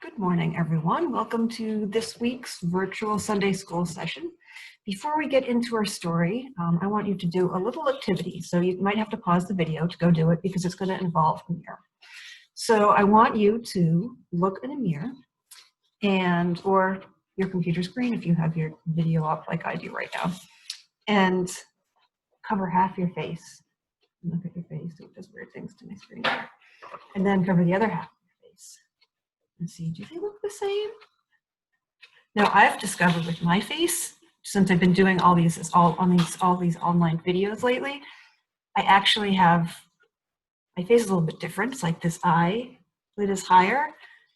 Good morning, everyone. Welcome to this week's virtual Sunday school session. Before we get into our story, I want you to do a little activity. So you might have to pause the video to go do it because it's going to involve a mirror. So I want you to look in a mirror or your computer screen if you have your video up like I do right now, and cover half your face. Look at your face. It does weird things to my screen. And then cover the other half of your face. And see, do they look the same? Now, I've discovered with my face, since I've been doing all these online videos lately, I actually have, my face is a little bit different. It's like this eye lid is higher,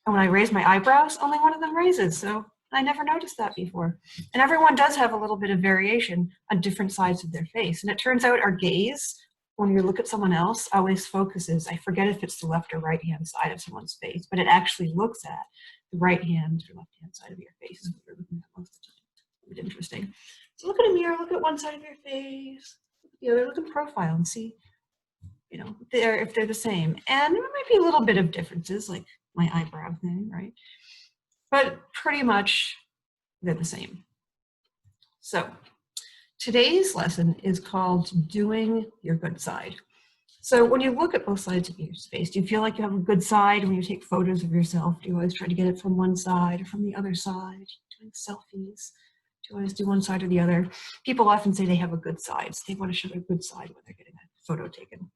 and when I raise my eyebrows, only one of them raises. So I never noticed that before. And everyone does have a little bit of variation on different sides of their face. And it turns out our gaze, when you look at someone else, always focuses, I forget if it's the left or right hand side of someone's face, but it actually looks at the right hand or left hand side of your face is what you're looking at most of the time. It's interesting. So look at a mirror, look at one side of your face, look at the other, look in profile and see, if they're the same. And there might be a little bit of differences, like my eyebrow thing, right? But pretty much they're the same. So today's lesson is called Doing Your Good Side. So when you look at both sides of your face, do you feel like you have a good side when you take photos of yourself? Do you always try to get it from one side or from the other side? Doing selfies? Do you always do one side or the other? People often say they have a good side, so they want to show their good side when they're getting a photo taken.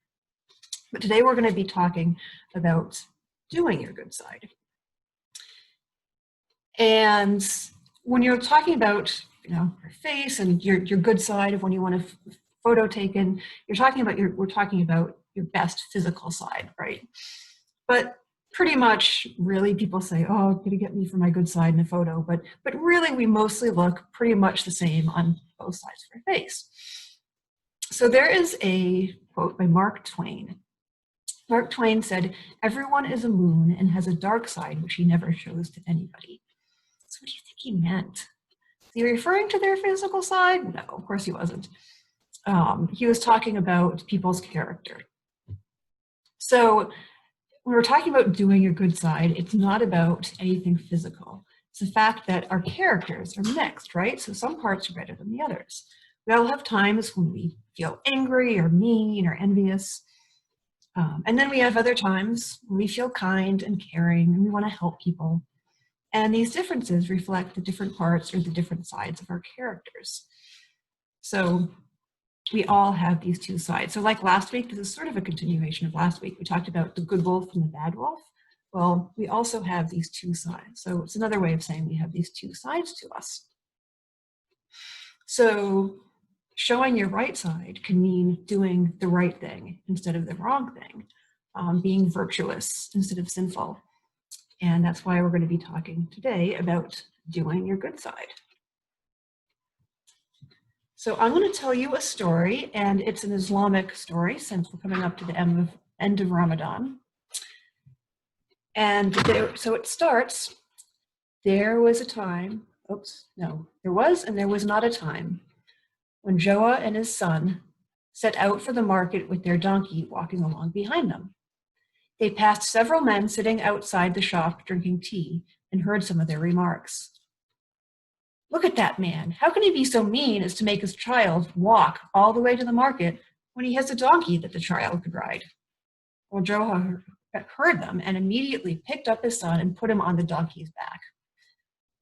But today we're going to be talking about doing your good side. And when you're talking about your face and your good side of when you want a photo taken, we're talking about your best physical side, right? But pretty much, really, people say, "Oh, going to get me for my good side in a photo," but really, we mostly look pretty much the same on both sides of our face. So there is a quote by Mark Twain. Mark Twain said, "Everyone is a moon and has a dark side which he never shows to anybody." So what do you think he meant? Is he referring to their physical side? No, of course he wasn't. He was talking about people's character. So when we're talking about doing your good side, it's not about anything physical. It's the fact that our characters are mixed, right? So some parts are better than the others. We all have times when we feel angry or mean or envious. And then we have other times when we feel kind and caring and we want to help people. And these differences reflect the different parts or the different sides of our characters. So we all have these two sides. So like last week, this is sort of a continuation of last week. We talked about the good wolf and the bad wolf. Well, we also have these two sides. So it's another way of saying we have these two sides to us. So showing your right side can mean doing the right thing instead of the wrong thing, being virtuous instead of sinful. And that's why we're going to be talking today about doing your good side. So I'm going to tell you a story, and it's an Islamic story since we're coming up to the end of Ramadan. And so it starts, there was and there was not a time when Joah and his son set out for the market with their donkey walking along behind them. They passed several men sitting outside the shop drinking tea and heard some of their remarks. "Look at that man. How can he be so mean as to make his child walk all the way to the market when he has a donkey that the child could ride?" Well, Joah heard them and immediately picked up his son and put him on the donkey's back.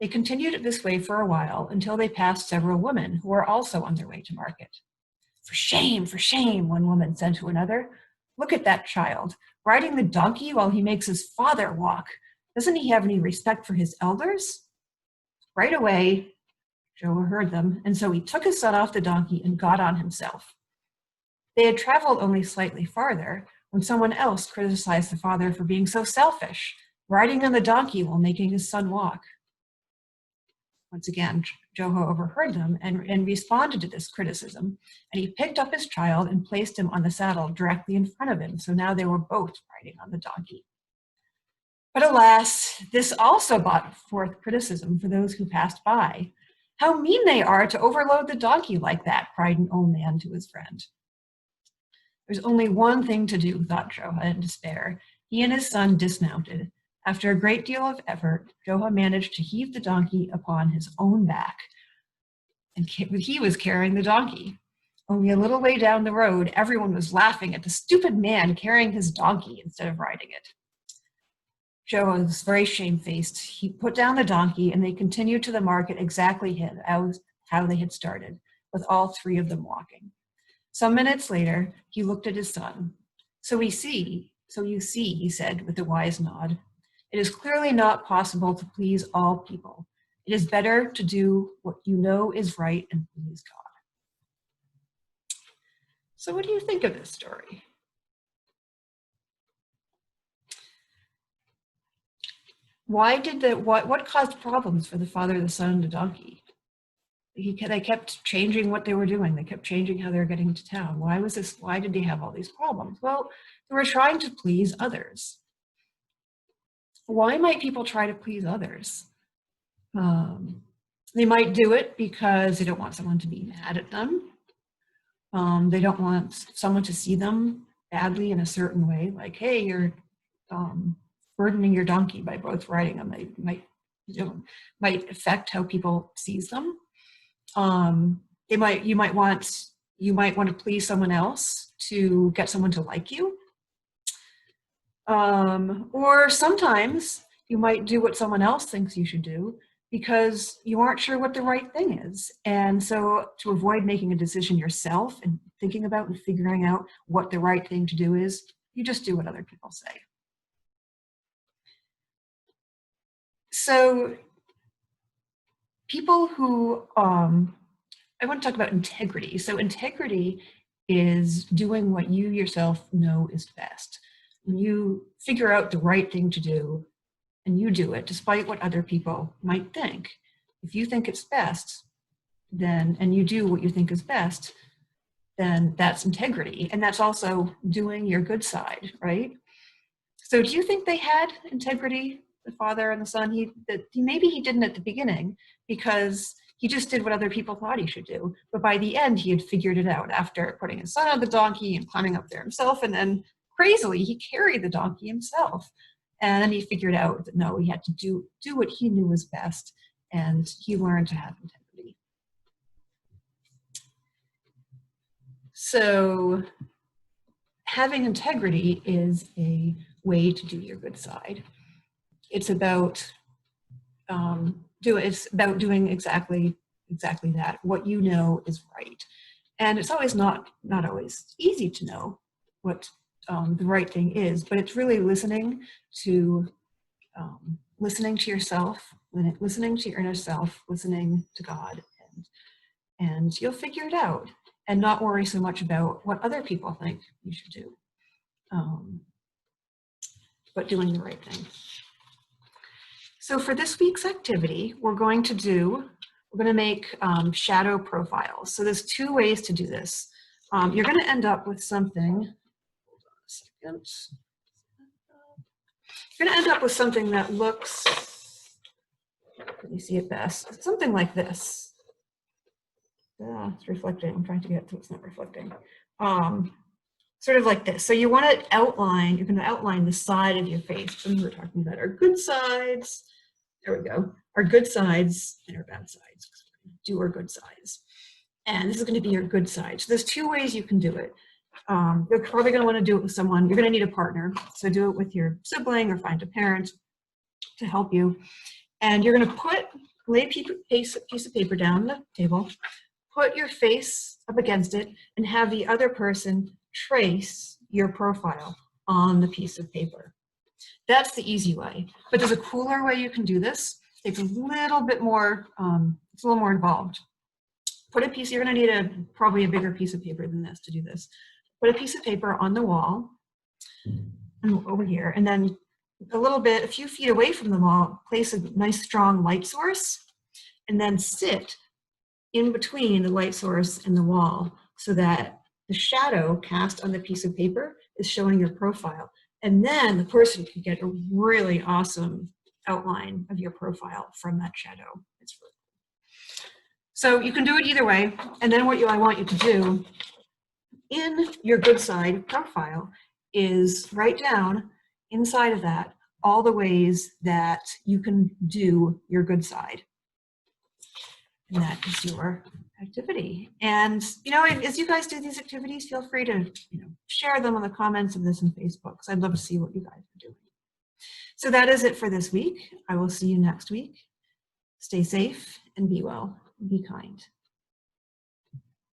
They continued this way for a while until they passed several women who were also on their way to market. For shame, one woman said to another. "Look at that child, riding the donkey while he makes his father walk. Doesn't he have any respect for his elders?" Right away, Joah heard them, and so he took his son off the donkey and got on himself. They had traveled only slightly farther when someone else criticized the father for being so selfish, riding on the donkey while making his son walk. Once again, Joah overheard them and responded to this criticism, and he picked up his child and placed him on the saddle directly in front of him, so now they were both riding on the donkey. But alas, this also brought forth criticism for those who passed by. "How mean they are to overload the donkey like that," cried an old man to his friend. There's only one thing to do, thought Joah in despair. He and his son dismounted. After a great deal of effort, Joha managed to heave the donkey upon his own back, and he was carrying the donkey. Only a little way down the road, everyone was laughing at the stupid man carrying his donkey instead of riding it. Joha was very shamefaced. He put down the donkey, and they continued to the market exactly how they had started, with all three of them walking. Some minutes later, he looked at his son. So you see, he said with a wise nod, it is clearly not possible to please all people. It is better to do what you know is right and please God. So what do you think of this story? What caused problems for the father, the son, and the donkey? They kept changing what they were doing. They kept changing how they were getting to town. Why did they have all these problems? Well, they were trying to please others. Why might people try to please others? They might do it because they don't want someone to be mad at them. They don't want someone to see them badly in a certain way, like, hey, you're burdening your donkey by both riding them. They might affect how people sees them. You might want to please someone else to get someone to like you. Or sometimes you might do what someone else thinks you should do because you aren't sure what the right thing is. And so to avoid making a decision yourself and thinking about and figuring out what the right thing to do is, you just do what other people say. So people who, I want to talk about integrity. So integrity is doing what you yourself know is best. When you figure out the right thing to do and you do it despite what other people might think. If you think it's best, and you do what you think is best, then that's integrity. And that's also doing your good side, right? So do you think they had integrity, the father and the son? Maybe he didn't at the beginning because he just did what other people thought he should do. But by the end, he had figured it out after putting his son on the donkey and climbing up there himself. And then crazily, he carried the donkey himself. And then he figured out that no, he had to do what he knew was best. And he learned to have integrity. So having integrity is a way to do your good side. It's about doing exactly that, what you know is right. And it's always not always easy to know what the right thing is, but it's really listening to yourself, listening to your inner self, listening to God, and you'll figure it out and not worry so much about what other people think you should do, but doing the right thing. So for this week's activity, we're going to make shadow profiles. So there's two ways to do this. You're going to end up with something. Hold on a second. You're going to end up with something that looks, let me see it best, something like this. It's reflecting. I'm trying to get to it's not reflecting. Sort of like this. So you want to outline, you're going to outline the side of your face. Some we're talking about our good sides. There we go. Our good sides and our bad sides. Do our good sides. And this is going to be your good side. So there's two ways you can do it. You're probably going to want to do it with someone. You're going to need a partner. So do it with your sibling or find a parent to help you. And you're going to lay a piece of paper down on the table, put your face up against it, and have the other person trace your profile on the piece of paper. That's the easy way. But there's a cooler way you can do this. It's a little bit more, it's a little more involved. You're going to need probably a bigger piece of paper than this to do this. Put a piece of paper on the wall over here, and then a few feet away from the wall, place a nice strong light source, and then sit in between the light source and the wall so that the shadow cast on the piece of paper is showing your profile. And then the person can get a really awesome outline of your profile from that shadow. It's really cool. So you can do it either way. And then what I want you to do in your good side profile is write down inside of that all the ways that you can do your good side. And that is your activity. And, you know, as you guys do these activities, feel free to, you know, share them on the comments of this on Facebook, because I'd love to see what you guys are doing. So that is it for this week. I will see you next week. Stay safe and be well. Be kind.